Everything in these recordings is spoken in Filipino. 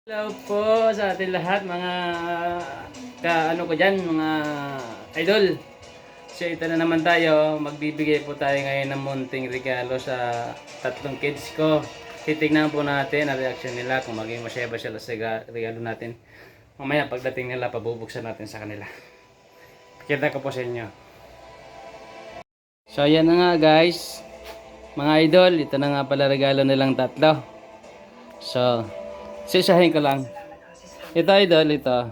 Hello po sa ating lahat mga ano ko dyan, mga idol. So ito na naman tayo, magbibigay po tayo ngayon ng munting regalo sa tatlong kids ko. Titignan po natin ang reaction nila kung maging masaya ba sila sa regalo natin. Mamaya pagdating nila, pabubuksan natin sa kanila. Pakita ko po sa inyo. So ayan na nga guys, mga idol, ito na nga pala regalo nilang tatlo. So sisahin ko lang. Ito idol, ito.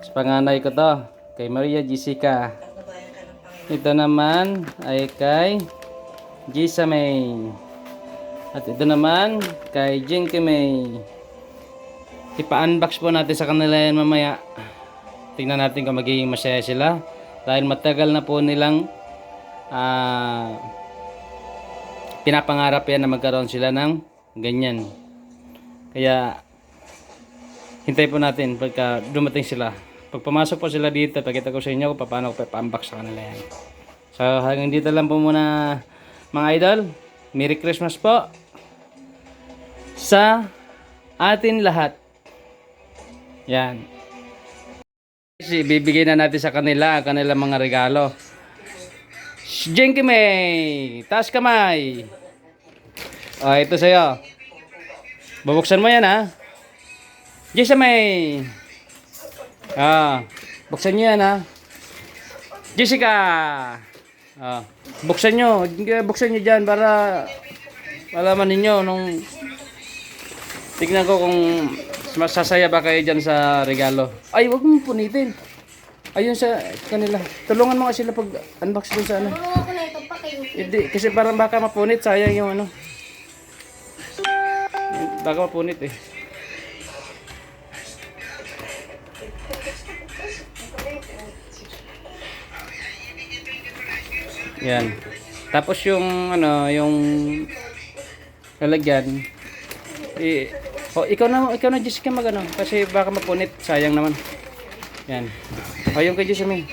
Sa panganay ko to, kay Maria Jessica. Ito naman ay kay Jisa May. At ito naman kay Jinky May. Ipa-unbox po natin sa kanila yan mamaya. Tingnan natin kung magiging masaya sila. Dahil matagal na po nilang pinapangarap yan na magkaroon sila ng ganyan. Kaya hintay po natin pagka dumating sila. Pag pumasok po sila dito, pakita ko sa inyo kung paano ko pa-unbox sa kanila yan. So hanggang dito lang po muna mga idol. Merry Christmas po sa atin lahat. Yan. Ibibigay na natin sa kanila ang kanilang mga regalo. Jinky May! Taas kamay! O, ito sa'yo. Bubuksan mo yan ha. Jisa May! Buksan nyo yan ha. Jessica! Buksan nyo. Buksan nyo dyan para malaman ninyo nung tignan ko kung masasaya ba kayo dyan sa regalo. Ay, wag mo punitin. Ayun sa kanila. Tulungan mo nga sila pag unbox dun sa ano. Hindi, kasi parang baka mapunit. Sayang yung ano. Baka mapunit eh. Yan. Tapos yung ano, yung lalagyan. Ikaw na Jessica magano kasi baka mapunit, sayang naman. Yan. Yung kay Jessica May.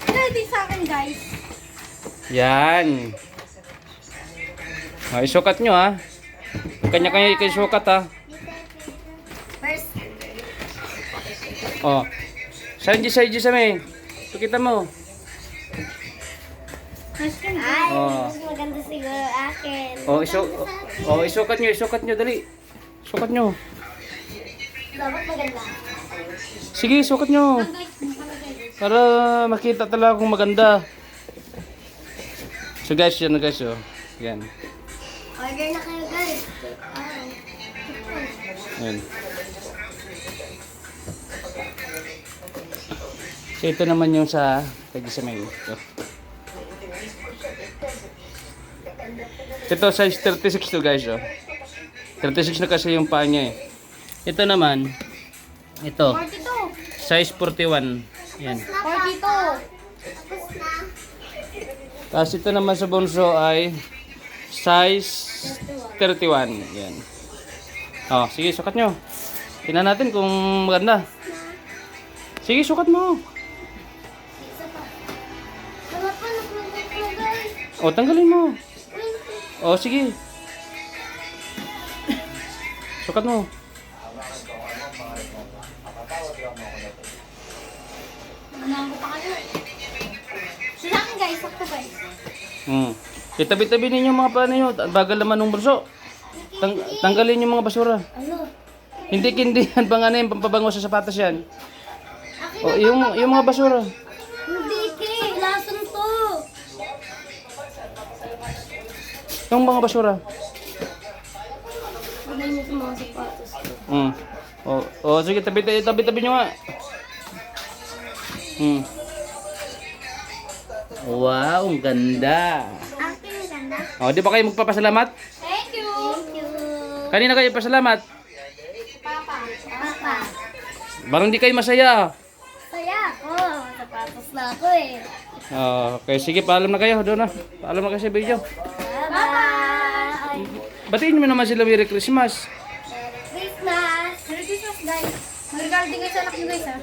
Ready sa akin, guys. Yan. Isukat nyo ha. Kanya-kanya isukat ha. First. Saan Jessica May? Pakita mo. Ay, mas maganda siguro akin. Isukat nyo, dali. Sukat nyo. Dapat maganda. Sige, sukat nyo. Para makita talaga kung maganda. So guys, yan guys, yan. Order na kayo, guys. Yan. So ito naman yung sa Jessica May. Ito size 36 to guys 36 na kasi yung paa niya eh. Ito naman, ito 42. size 41. Yan. 42. Tapos ito naman sa bunso ay size 31. Yan. Sige, sukat nyo. Tingnan natin kung maganda. Sige, sukat mo. Tanggalin mo. Sige. Sukat mo. Manang ko pa kayo. Sa akin, guys. Sakto, guys. Itabi-tabi ninyo mga paano nyo. Bagal naman ng bulso. Tanggalin yung mga basura. Ano? Hindi kindihan pang ano yung pampabango sa sapatos yan. Yung mga basura. Hindi, Kay. Lason to. Yung mga basura. Ano yung mga sapatos ko? Sige, tabi-tabi nyo nga. Wow, ang ganda. Akin ang ganda. Di ba kayo magpapasalamat? Thank you. Thank you. Kanina kayo pasalamat. Papa. Papa. Barang di kayo masaya. Saya ako. Sapatos na ako eh. Okay, sige, paalam na kayo. Doon na. Paalam na kayo sa video. Bye-bye. Batiin nyo naman sila Merry Christmas. Merry Christmas. Merry Christmas, guys. Mag-regalo din kayo sa anak nyo, guys, ha?